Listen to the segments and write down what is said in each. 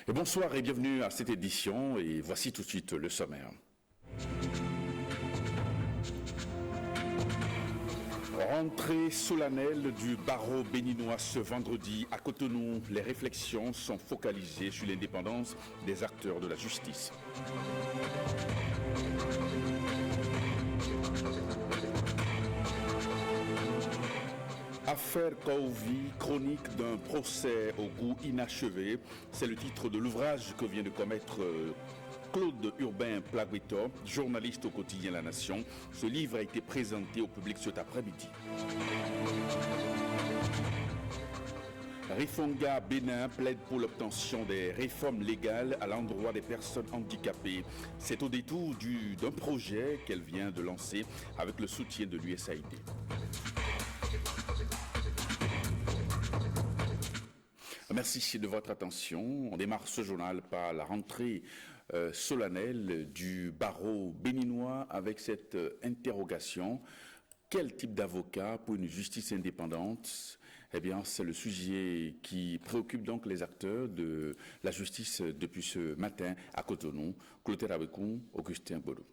Et bonsoir et bienvenue à cette édition et voici tout de suite le sommaire. Rentrée solennelle du barreau béninois ce vendredi à Cotonou. Les réflexions sont focalisées sur l'indépendance des acteurs de la justice. Affaire Kaouvi, chronique d'un procès au goût inachevé, c'est le titre de l'ouvrage que vient de commettre Claude Urbain Plaguetor, journaliste au quotidien La Nation. Ce livre a été présenté au public cet après-midi. Rifonga Bénin plaide pour l'obtention des réformes légales à l'endroit des personnes handicapées. C'est au détour d'un projet qu'elle vient de lancer avec le soutien de l'USAID. Merci de votre attention. On démarre ce journal par la rentrée solennelle du barreau béninois avec cette interrogation. Quel type d'avocat pour une justice indépendante? Eh bien, c'est le sujet qui préoccupe donc les acteurs de la justice depuis ce matin à Cotonou. Clotaire Abekoun, Augustin Bodo.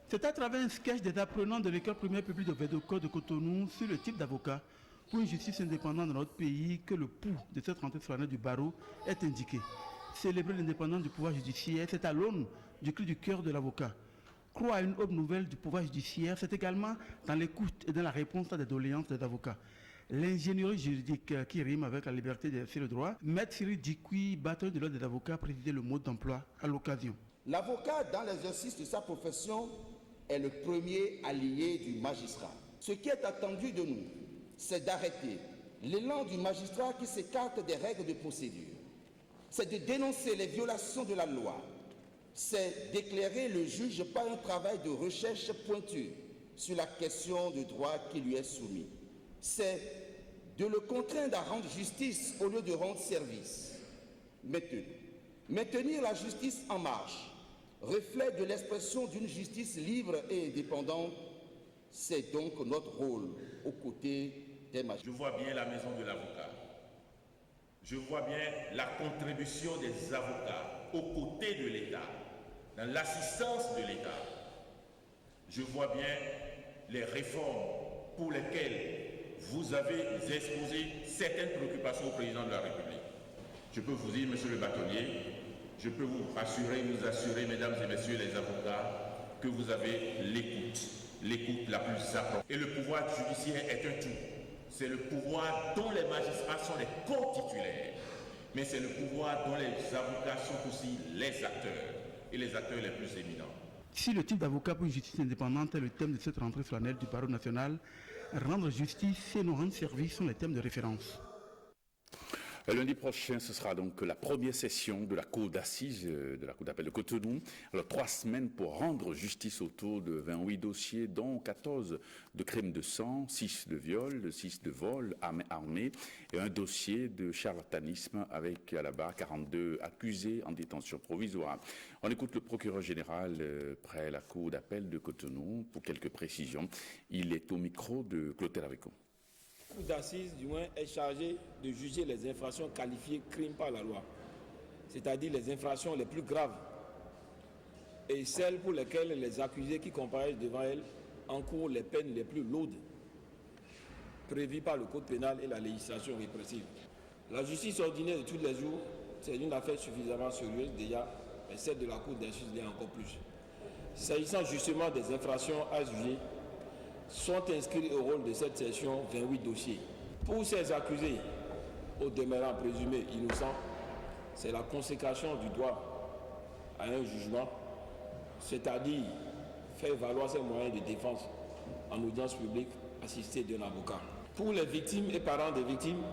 C'est à travers un sketch des apprenants de l'école primaire publique de Védocor de Cotonou sur le type d'avocat pour une justice indépendante dans notre pays que le pouls de cette rentrée solennelle du barreau est indiqué. Célébrer l'indépendance du pouvoir judiciaire, c'est à l'aune du cri du cœur de l'avocat. Croire à une autre nouvelle du pouvoir judiciaire, c'est également dans l'écoute et dans la réponse à des doléances des avocats. L'ingénierie juridique qui rime avec la liberté d'exercer le droit, Maître Cyril Dikoui, batteur de l'ordre des avocats, précisait le mode d'emploi à l'occasion. L'avocat, dans l'exercice de sa profession, est le premier allié du magistrat. Ce qui est attendu de nous, c'est d'arrêter l'élan du magistrat qui s'écarte des règles de procédure. C'est de dénoncer les violations de la loi. C'est d'éclairer le juge par un travail de recherche pointu sur la question du droit qui lui est soumis. C'est de le contraindre à rendre justice au lieu de rendre service. Maintenir la justice en marche, reflet de l'expression d'une justice libre et indépendante, c'est donc notre rôle aux côtés des magistrats. Je vois bien la maison de l'avocat. Je vois bien la contribution des avocats aux côtés de l'État, dans l'assistance de l'État. Je vois bien les réformes pour lesquelles vous avez exposé certaines préoccupations au président de la République. Je peux vous dire, monsieur le bâtonnier, je peux vous rassurer, nous assurer, mesdames et messieurs les avocats, que vous avez l'écoute la plus appropriée. Et le pouvoir judiciaire est un tout. C'est le pouvoir dont les magistrats sont les co-titulaires, mais c'est le pouvoir dont les avocats sont aussi les acteurs, et les acteurs les plus éminents. Si le type d'avocat pour une justice indépendante est le thème de cette rentrée solennelle du barreau national, rendre justice et nous rendre service sont les thèmes de référence. Lundi prochain, ce sera donc la première session de la cour d'assises de la cour d'appel de Cotonou. Alors 3 semaines pour rendre justice autour de 28 dossiers, dont 14 de crimes de sang, 6 de viol, 6 de vol armé et un dossier de charlatanisme avec à la barre 42 accusés en détention provisoire. On écoute le procureur général près la cour d'appel de Cotonou pour quelques précisions. Il est au micro de Clotaire Abekoun. La cour d'assises, du moins, est chargée de juger les infractions qualifiées crimes par la loi, c'est-à-dire les infractions les plus graves et celles pour lesquelles les accusés qui comparaissent devant elle encourent les peines les plus lourdes prévues par le code pénal et la législation répressive. La justice ordinaire de tous les jours, c'est une affaire suffisamment sérieuse déjà, mais celle de la cour d'assises l'est encore plus. S'agissant justement des infractions à juger, sont inscrits au rôle de cette session 28 dossiers. Pour ces accusés, au demeurant présumés innocents, c'est la consécration du droit à un jugement, c'est-à-dire faire valoir ses moyens de défense en audience publique assistée d'un avocat. Pour les victimes et parents des victimes,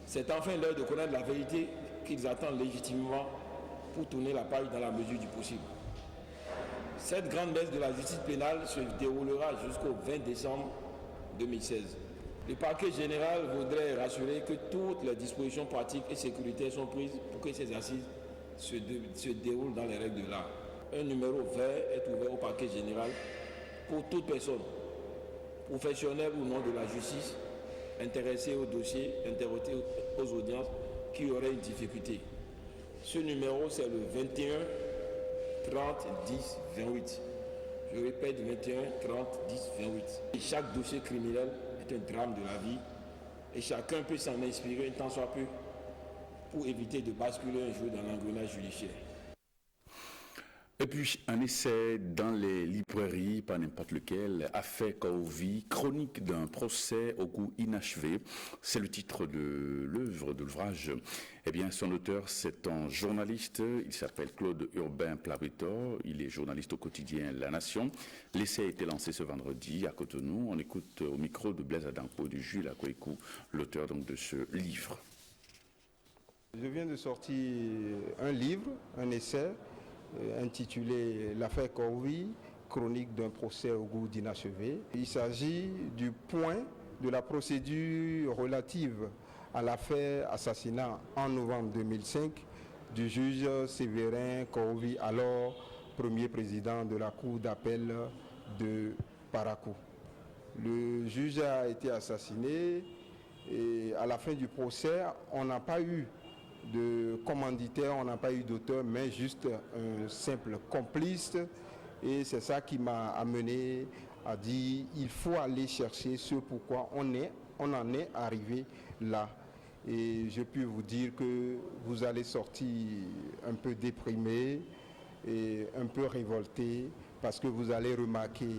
c'est enfin l'heure de connaître la vérité qu'ils attendent légitimement pour tourner la page dans la mesure du possible. Cette grande messe de la justice pénale se déroulera jusqu'au 20 décembre 2016. Le parquet général voudrait rassurer que toutes les dispositions pratiques et sécuritaires sont prises pour que ces assises se déroulent dans les règles de l'art. Un numéro vert est ouvert au parquet général pour toute personne, professionnelle ou non de la justice, intéressés au dossier, intéressés aux audiences qui auraient une difficulté. Ce numéro, c'est le 21 30 10 28. Je répète, 21 30 10 28. Et chaque dossier criminel est un drame de la vie et chacun peut s'en inspirer un tant soit peu pour éviter de basculer un jour dans l'engrenage judiciaire. Et puis, un essai dans les librairies, pas n'importe lequel, Affaire Kaovi, chronique d'un procès au goût inachevé. C'est le titre de l'ouvrage. Eh bien, son auteur, c'est un journaliste. Il s'appelle Claude Urbain Plabitor. Il est journaliste au quotidien La Nation. L'essai a été lancé ce vendredi à Cotonou. On écoute au micro de Blaise Adanko, de Jules Akwekou, l'auteur donc de ce livre. Je viens de sortir un livre, un essai, intitulé L'affaire Kaovi, chronique d'un procès au goût d'inachevé. Il s'agit du point de la procédure relative à l'affaire assassinat en novembre 2005 du juge Séverin Kaovi, alors premier président de la cour d'appel de Parakou. Le juge a été assassiné et à la fin du procès, on n'a pas eu de commanditaire, on n'a pas eu d'auteur, mais juste un simple complice. Et c'est ça qui m'a amené à dire il faut aller chercher ce pourquoi on en est arrivé là. Et je peux vous dire que vous allez sortir un peu déprimé et un peu révolté parce que vous allez remarquer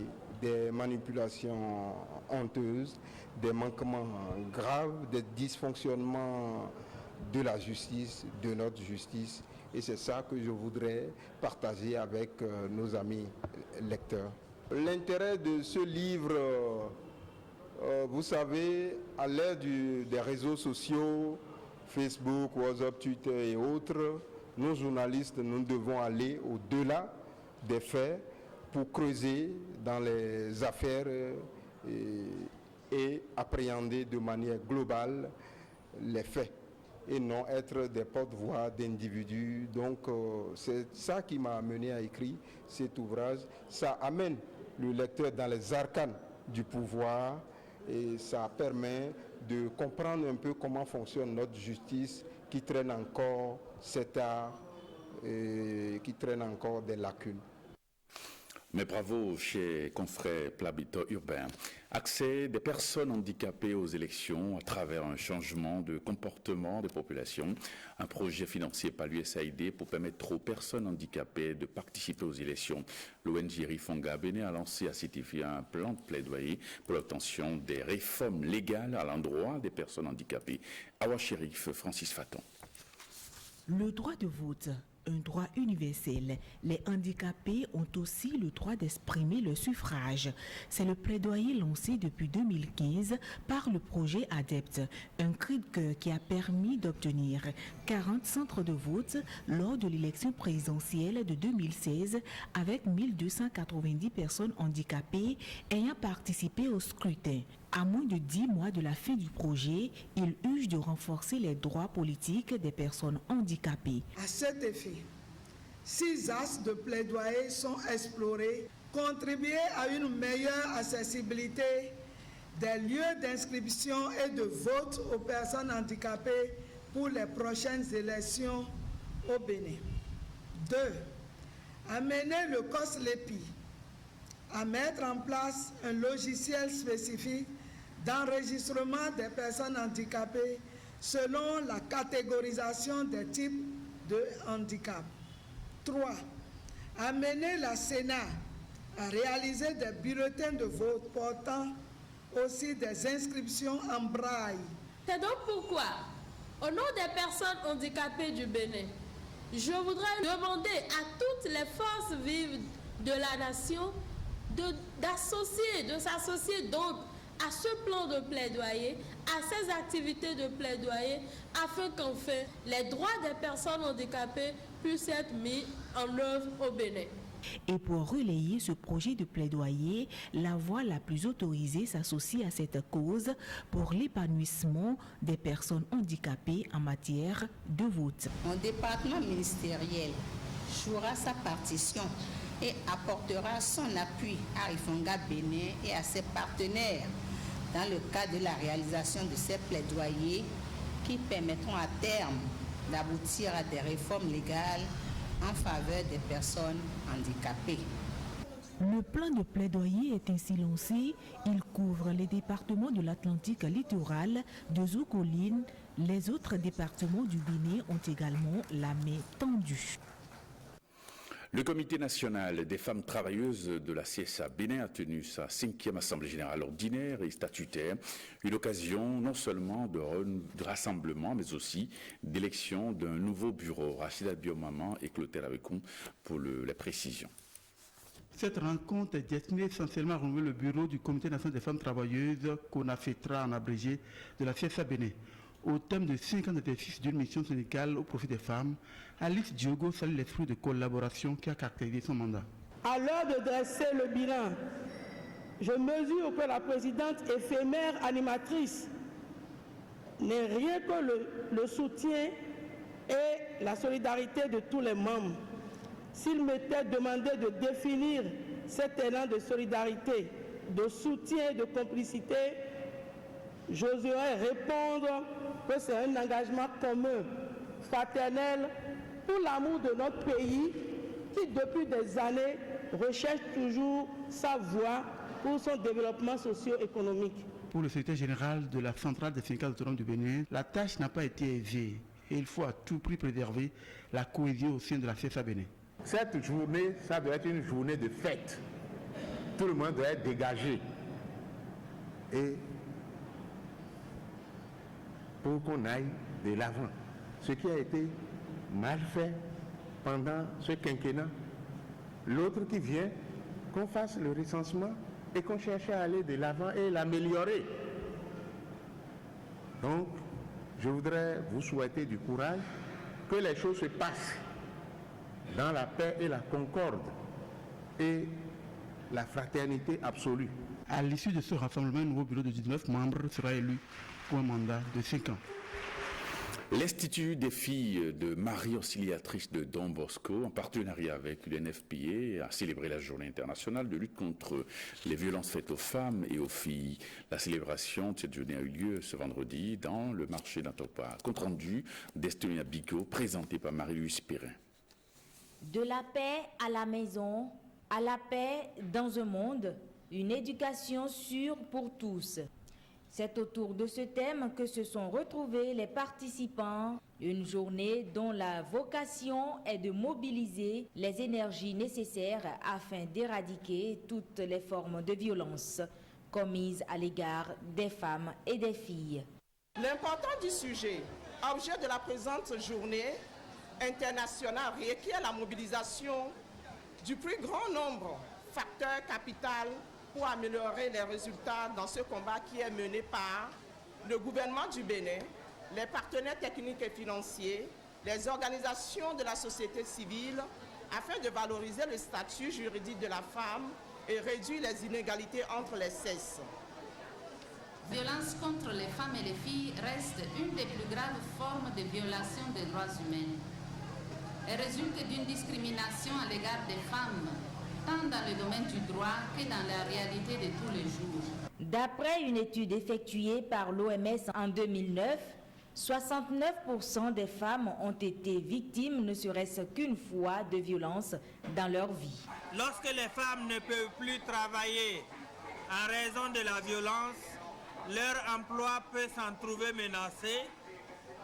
des manipulations honteuses, des manquements graves, des dysfonctionnements de la justice, de notre justice. Et c'est ça que je voudrais partager avec nos amis lecteurs. L'intérêt de ce livre, vous savez, à l'ère des réseaux sociaux, Facebook, WhatsApp, Twitter et autres, nous journalistes, nous devons aller au-delà des faits pour creuser dans les affaires et appréhender de manière globale les faits, et non être des porte-voix d'individus. Donc c'est ça qui m'a amené à écrire cet ouvrage. Ça amène le lecteur dans les arcanes du pouvoir et ça permet de comprendre un peu comment fonctionne notre justice qui traîne encore cet art et qui traîne encore des lacunes. Mais bravo, chers confrères Plabitor Urbain. Accès des personnes handicapées aux élections à travers un changement de comportement des populations. Un projet financé par l'USAID pour permettre aux personnes handicapées de participer aux élections. L'ONG Rifonga Béné a lancé à cet effet un plan de plaidoyer pour l'obtention des réformes légales à l'endroit des personnes handicapées. Awa Chérif, Francis Faton. Le droit de vote, un droit universel. Les handicapés ont aussi le droit d'exprimer leur suffrage. C'est le plaidoyer lancé depuis 2015 par le projet ADEPT, un cri de cœur qui a permis d'obtenir 40 centres de vote lors de l'élection présidentielle de 2016 avec 1290 personnes handicapées ayant participé au scrutin. À moins de 10 mois de la fin du projet, il urge de renforcer les droits politiques des personnes handicapées. À cet effet, 6 axes de plaidoyer sont explorés. Contribuer à une meilleure accessibilité des lieux d'inscription et de vote aux personnes handicapées pour les prochaines élections au Bénin. 2. Amener le COSLEPI à mettre en place un logiciel spécifique d'enregistrement des personnes handicapées selon la catégorisation des types de handicap. 3. Amener la Sénat à réaliser des bulletins de vote portant aussi des inscriptions en braille. C'est donc pourquoi, au nom des personnes handicapées du Bénin, je voudrais demander à toutes les forces vives de la nation de s'associer donc à ce plan de plaidoyer, à ces activités de plaidoyer, afin qu'enfin les droits des personnes handicapées puissent être mis en œuvre au Bénin. Et pour relayer ce projet de plaidoyer, la voix la plus autorisée s'associe à cette cause pour l'épanouissement des personnes handicapées en matière de vote. Mon département ministériel jouera sa partition et apportera son appui à Rifonga Bénin et à ses partenaires dans le cadre de la réalisation de ces plaidoyers qui permettront à terme d'aboutir à des réformes légales en faveur des personnes handicapées. Le plan de plaidoyer est ainsi lancé. Il couvre les départements de l'Atlantique littoral, de Zoukoline. Les autres départements du Bénin ont également la main tendue. Le Comité national des femmes travailleuses de la CSA Bénin a tenu sa 5e assemblée générale ordinaire et statutaire, une occasion non seulement de rassemblement, mais aussi d'élection d'un nouveau bureau. Rachida Biomaman et Clotaire Avecon pour les précisions. Cette rencontre est destinée essentiellement à renouveler le bureau du Comité national des femmes travailleuses, CONAFETRA en abrégé, de la CSA Bénin. Au thème de 5 ans d'exercice d'une mission syndicale au profit des femmes, Alice Diogo salue l'esprit de collaboration qui a caractérisé son mandat. À l'heure de dresser le bilan, je mesure que la présidente éphémère animatrice n'est rien que le soutien et la solidarité de tous les membres. S'il m'était demandé de définir cet élan de solidarité, de soutien et de complicité, j'oserais répondre que c'est un engagement commun, fraternel, pour l'amour de notre pays qui, depuis des années, recherche toujours sa voie pour son développement socio-économique. Pour le secrétaire général de la centrale des syndicats autonomes du Bénin, la tâche n'a pas été aisée et il faut à tout prix préserver la cohésion au sein de la CSA Bénin. Cette journée, ça doit être une journée de fête. Tout le monde doit être dégagé. Et pour qu'on aille de l'avant. Ce qui a été mal fait pendant ce quinquennat, l'autre qui vient, qu'on fasse le recensement et qu'on cherche à aller de l'avant et l'améliorer. Donc, je voudrais vous souhaiter du courage, que les choses se passent dans la paix et la concorde et la fraternité absolue. À l'issue de ce rassemblement, un nouveau bureau de 19 membres sera élu pour un mandat de 5 ans. L'Institut des filles de Marie Auxiliatrice de Don Bosco, en partenariat avec l'UNFPA, a célébré la journée internationale de lutte contre les violences faites aux femmes et aux filles. La célébration de cette journée a eu lieu ce vendredi dans le marché d'Antopa. Compte rendu d'Estonia Bigot, présenté par Marie-Louise Perrin. De la paix à la maison, à la paix dans un monde, une éducation sûre pour tous. C'est autour de ce thème que se sont retrouvés les participants. Une journée dont la vocation est de mobiliser les énergies nécessaires afin d'éradiquer toutes les formes de violence commises à l'égard des femmes et des filles. L'importance du sujet, objet de la présente journée internationale, requiert la mobilisation du plus grand nombre, facteur capital pour améliorer les résultats dans ce combat qui est mené par le gouvernement du Bénin, les partenaires techniques et financiers, les organisations de la société civile, afin de valoriser le statut juridique de la femme et réduire les inégalités entre les sexes. Violence contre les femmes et les filles reste une des plus graves formes de violation des droits humains. Elle résulte d'une discrimination à l'égard des femmes, tant dans le domaine du droit que dans la réalité de tous les jours. D'après une étude effectuée par l'OMS en 2009, 69% des femmes ont été victimes ne serait-ce qu'une fois de violences dans leur vie. Lorsque les femmes ne peuvent plus travailler en raison de la violence, leur emploi peut s'en trouver menacé,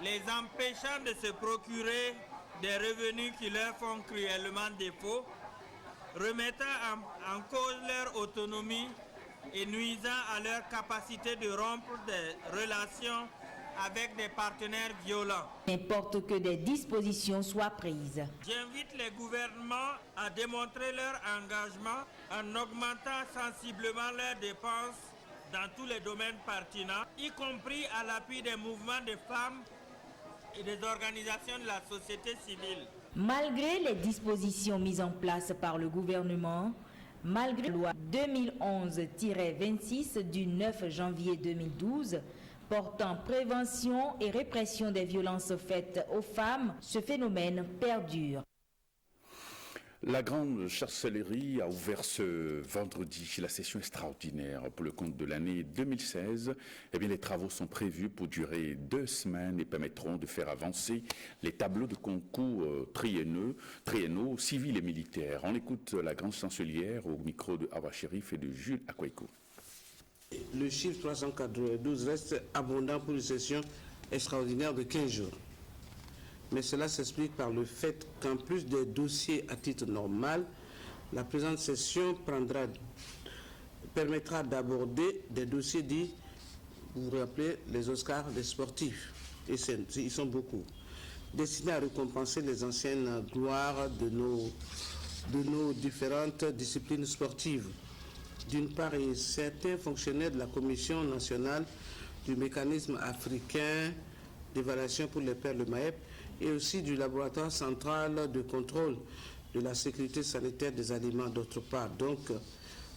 les empêchant de se procurer des revenus qui leur font cruellement défaut, remettant en cause leur autonomie et nuisant à leur capacité de rompre des relations avec des partenaires violents. N'importe que des dispositions soient prises. J'invite les gouvernements à démontrer leur engagement en augmentant sensiblement leurs dépenses dans tous les domaines pertinents, y compris à l'appui des mouvements de femmes et des organisations de la société civile. Malgré les dispositions mises en place par le gouvernement, malgré la loi 2011-26 du 9 janvier 2012 portant prévention et répression des violences faites aux femmes, ce phénomène perdure. La grande chancellerie a ouvert ce vendredi la session extraordinaire pour le compte de l'année 2016. Eh bien, les travaux sont prévus pour durer 2 semaines et permettront de faire avancer les tableaux de concours triennaux civils et militaires. On écoute la grande chancelière au micro de Awa Chérif et de Jules Akwaiko. Le chiffre 392 reste abondant pour une session extraordinaire de 15 jours. Mais cela s'explique par le fait qu'en plus des dossiers à titre normal, la présente session permettra d'aborder des dossiers dits, vous vous rappelez, les Oscars des sportifs, et ils sont beaucoup, destinés à récompenser les anciennes gloires de nos différentes disciplines sportives. D'une part, certains fonctionnaires de la Commission nationale du mécanisme africain d'évaluation pour les perles de MAEP et aussi du laboratoire central de contrôle de la sécurité sanitaire des aliments d'autre part. Donc,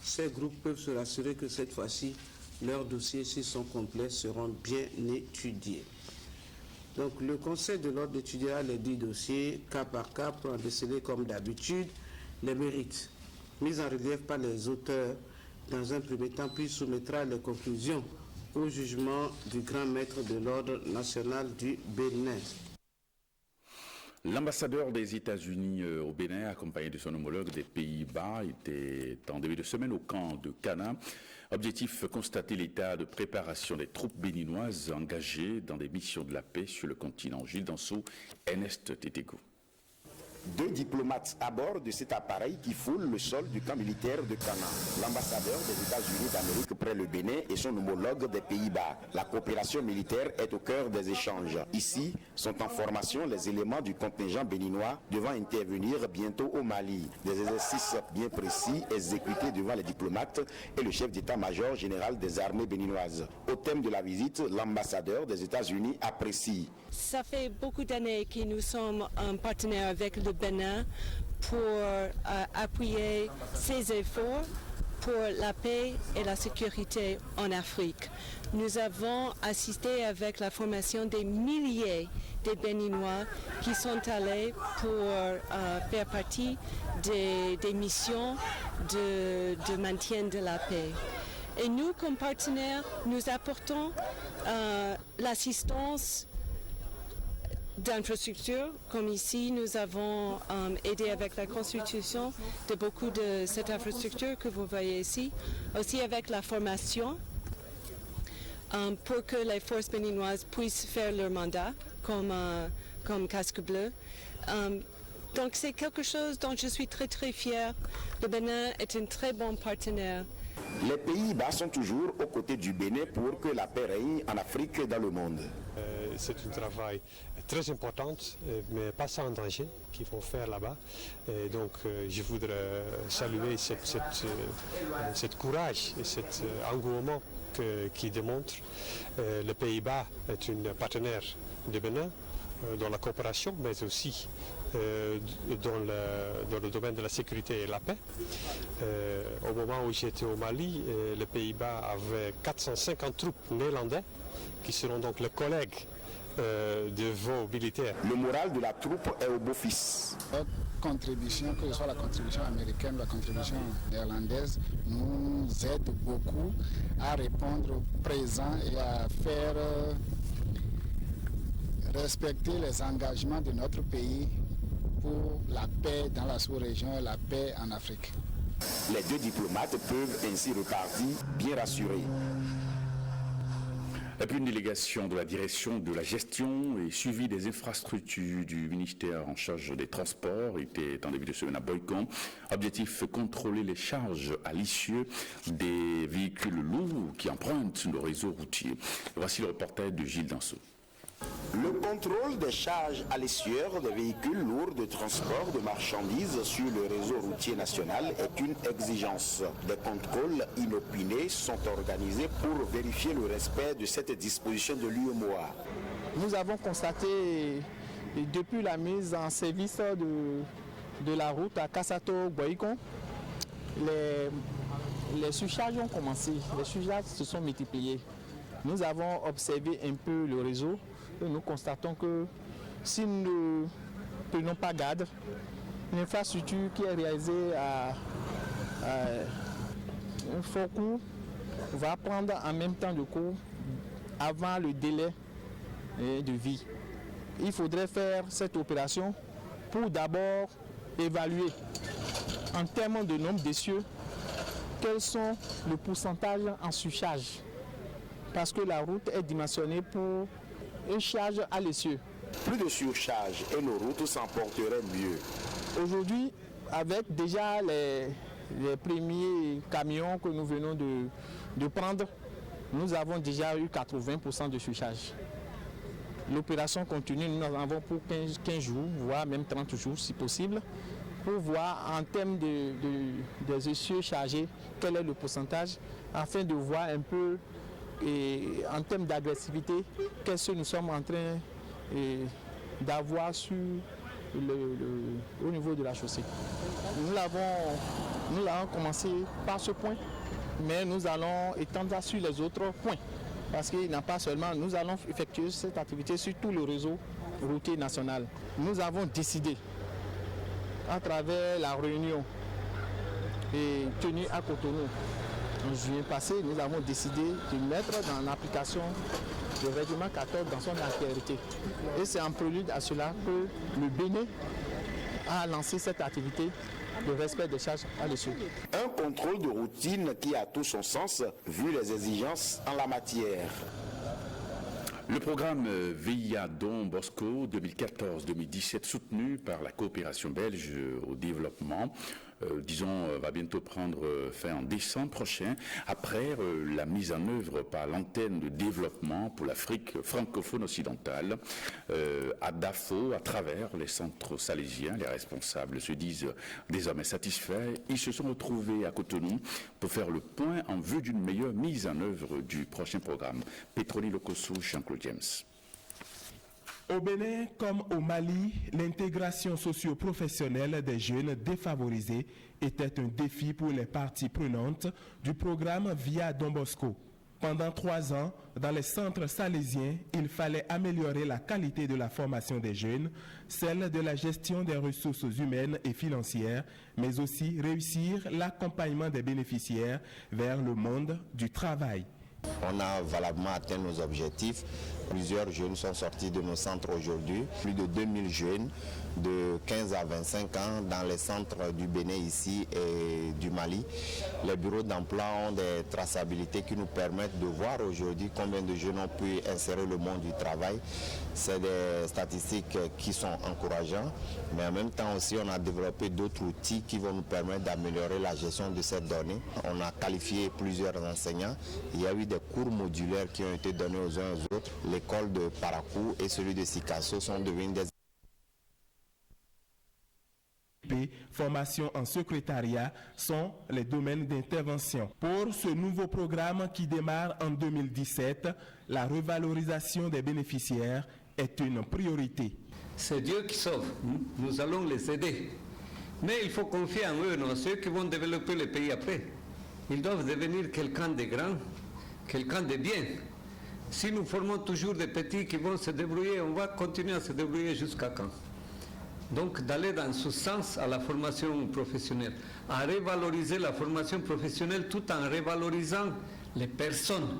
ces groupes peuvent se rassurer que cette fois-ci, leurs dossiers, s'ils sont complets, seront bien étudiés. Donc, le Conseil de l'ordre étudiera les 10 dossiers, cas par cas, pour en déceler comme d'habitude les mérites, mis en relief par les auteurs dans un premier temps, puis soumettra les conclusions au jugement du grand maître de l'ordre national du Bénin. L'ambassadeur des États-Unis au Bénin, accompagné de son homologue des Pays-Bas, était en début de semaine au camp de Cana. Objectif, constater l'état de préparation des troupes béninoises engagées dans des missions de la paix sur le continent. Gilles Danso, Ernest Tétégo. 2 diplomates à bord de cet appareil qui foule le sol du camp militaire de Cana. L'ambassadeur des États-Unis d'Amérique près le Bénin et son homologue des Pays-Bas. La coopération militaire est au cœur des échanges. Ici sont en formation les éléments du contingent béninois devant intervenir bientôt au Mali. Des exercices bien précis exécutés devant les diplomates et le chef d'état-major général des armées béninoises. Au thème de la visite, l'ambassadeur des États-Unis apprécie. Ça fait beaucoup d'années que nous sommes un partenaire avec le Bénin pour appuyer ses efforts pour la paix et la sécurité en Afrique. Nous avons assisté avec la formation des milliers de Béninois qui sont allés pour faire partie des missions de maintien de la paix. Et nous, comme partenaires, nous apportons l'assistance d'infrastructures, comme ici nous avons aidé avec la constitution de beaucoup de cette infrastructure que vous voyez ici, aussi avec la formation pour que les forces béninoises puissent faire leur mandat comme casque bleu. Donc c'est quelque chose dont je suis très très fière. Le Bénin est un très bon partenaire. Les Pays-Bas sont toujours aux côtés du Bénin pour que la paix règne en Afrique et dans le monde. C'est un travail très important, mais pas sans danger, qu'ils vont faire là-bas. Donc je voudrais saluer cette courage et cet engouement qui démontre. Les Pays-Bas est un partenaire de Bénin dans la coopération, mais aussi dans le domaine de la sécurité et la paix. Au moment où j'étais au Mali, les Pays-Bas avaient 450 troupes néerlandaises qui seront donc les collègues de vos militaires. Le moral de la troupe est au beau-fils. Notre contribution, que ce soit la contribution américaine ou la contribution néerlandaise, nous aide beaucoup à répondre présent et à faire respecter les engagements de notre pays pour la paix dans la sous-région et la paix en Afrique. Les 2 diplomates peuvent ainsi repartir bien rassurés. Et puis une délégation de la direction de la gestion et suivi des infrastructures du ministère en charge des transports était en début de semaine à Boycon. Objectif, contrôler les charges à l'issue des véhicules lourds qui empruntent le réseau routier. Voici le reportage de Gilles Danso. Le contrôle des charges à l'essueur des véhicules lourds de transport de marchandises sur le réseau routier national est une exigence. Des contrôles inopinés sont organisés pour vérifier le respect de cette disposition de l'UEMOA. Nous avons constaté depuis la mise en service de la route à Kassato-Boycon, les surcharges ont commencé, les surcharges se sont multipliées. Nous avons observé un peu le réseau. Nous constatons que si nous ne prenons pas garde, infrastructure qui est réalisée à un fort coût va prendre en même temps de coût avant le délai de vie. Il faudrait faire cette opération pour d'abord évaluer en termes de nombre d'essieux quels sont le pourcentage en surcharge. Parce que la route est dimensionnée pour une charge à l'essieu. Plus de surcharge et nos routes s'en porteraient mieux. Aujourd'hui, avec déjà les premiers camions que nous venons de prendre, nous avons déjà eu 80% de surcharge. L'opération continue, nous en avons pour 15 jours, voire même 30 jours si possible, pour voir en termes des essieux chargés, quel est le pourcentage, afin de voir un peu en termes d'agressivité, qu'est-ce que nous sommes en train d'avoir au niveau de la chaussée. Nous l'avons commencé par ce point, mais nous allons étendre ça sur les autres points. Parce qu'il n'y a pas seulement, nous allons effectuer cette activité sur tout le réseau routier national. Nous avons décidé, à travers la réunion tenue à Cotonou en juillet passé, nous avons décidé de mettre en application le règlement 14 dans son intégrité. Et c'est en prélude à cela que le Bénin a lancé cette activité de respect des charges à l'essieu. Un contrôle de routine qui a tout son sens vu les exigences en la matière. Le programme VIA Don Bosco 2014-2017 soutenu par la coopération belge au développement va bientôt prendre fin en décembre prochain, après la mise en œuvre par l'antenne de développement pour l'Afrique francophone occidentale, à Dafo, à travers les centres salésiens. Les responsables se disent désormais satisfaits. Ils se sont retrouvés à Cotonou pour faire le point en vue d'une meilleure mise en œuvre du prochain programme. Petroni Lokoso, Jean-Claude James. Au Bénin comme au Mali, l'intégration socio-professionnelle des jeunes défavorisés était un défi pour les parties prenantes du programme VIA Don Bosco. Pendant 3 ans, dans les centres salésiens, il fallait améliorer la qualité de la formation des jeunes, celle de la gestion des ressources humaines et financières, mais aussi réussir l'accompagnement des bénéficiaires vers le monde du travail. On a valablement atteint nos objectifs. Plusieurs jeunes sont sortis de nos centres aujourd'hui. Plus de 2000 jeunes de 15 à 25 ans dans les centres du Bénin ici et du Mali. Les bureaux d'emploi ont des traçabilités qui nous permettent de voir aujourd'hui combien de jeunes ont pu insérer le monde du travail. C'est des statistiques qui sont encourageantes, mais en même temps aussi on a développé d'autres outils qui vont nous permettre d'améliorer la gestion de ces données. On a qualifié plusieurs enseignants. Il y a eu des cours modulaires qui ont été donnés aux uns aux autres. L'école de Parakou et celui de Sikasso sont devenus des formation en secrétariat sont les domaines d'intervention. Pour ce nouveau programme qui démarre en 2017, la revalorisation des bénéficiaires est une priorité. C'est Dieu qui sauve, nous allons les aider. Mais il faut confier en eux, non, ceux qui vont développer le pays après. Ils doivent devenir quelqu'un de grand, quelqu'un de bien. Si nous formons toujours des petits qui vont se débrouiller, on va continuer à se débrouiller jusqu'à quand? Donc d'aller dans ce sens à la formation professionnelle, à revaloriser la formation professionnelle tout en revalorisant les personnes.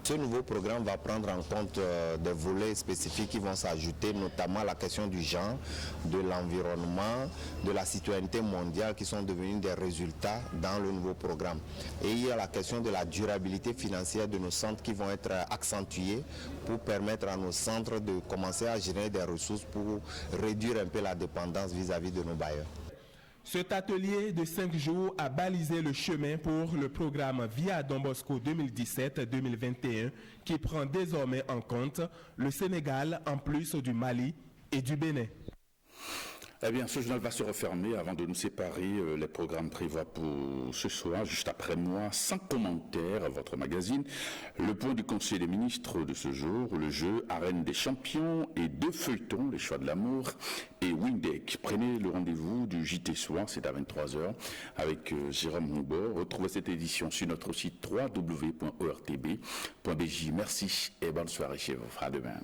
Ce nouveau programme va prendre en compte des volets spécifiques qui vont s'ajouter, notamment la question du genre, de l'environnement, de la citoyenneté mondiale qui sont devenus des résultats dans le nouveau programme. Et il y a la question de la durabilité financière de nos centres qui vont être accentués pour permettre à nos centres de commencer à générer des ressources pour réduire un peu la dépendance vis-à-vis de nos bailleurs. Cet atelier de 5 jours a balisé le chemin pour le programme VIA Don Bosco 2017-2021 qui prend désormais en compte le Sénégal en plus du Mali et du Bénin. Eh bien, ce journal va se refermer avant de nous séparer. Les programmes prévoient pour ce soir, juste après moi, sans commentaire, votre magazine. Le point du Conseil des ministres de ce jour, le jeu Arène des champions et 2 feuilletons, les choix de l'amour et Windeck. Prenez le rendez-vous du JT Soir, c'est à 23h, avec Jérôme Moubor. Retrouvez cette édition sur notre site www.ortb.bj. Merci et bonne soirée chez vous. À demain.